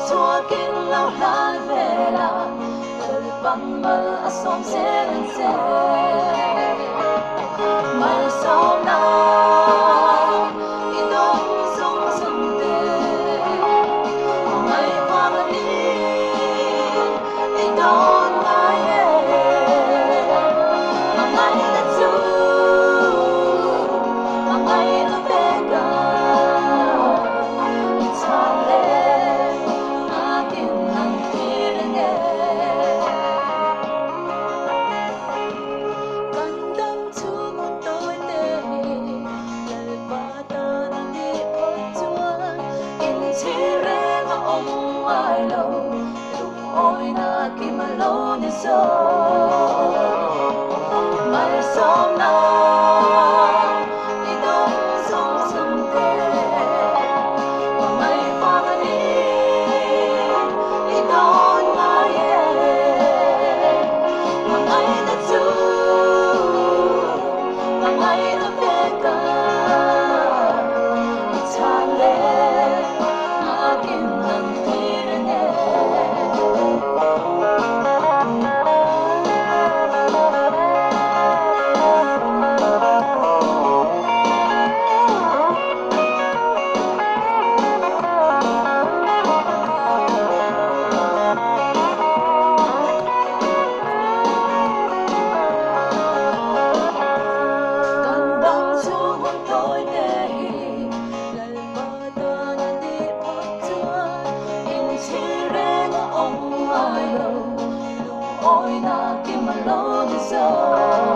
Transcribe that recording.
Chua kinh lâu lan về là từ bằng mơ a som sẽ lên xe mơ sâu na in đông sông sông tê mây hoa ngân in đông mai mà mai đã chú mà mai đã về cả ôi na khi mà lâu đi rồi mai sớm na đi đông sông sông tê mà mây hoa ngân đi đón mai mà mây đã chú mà mây đã về cả cha lệ mà kim lần ôi na kim mà lâu đi rồi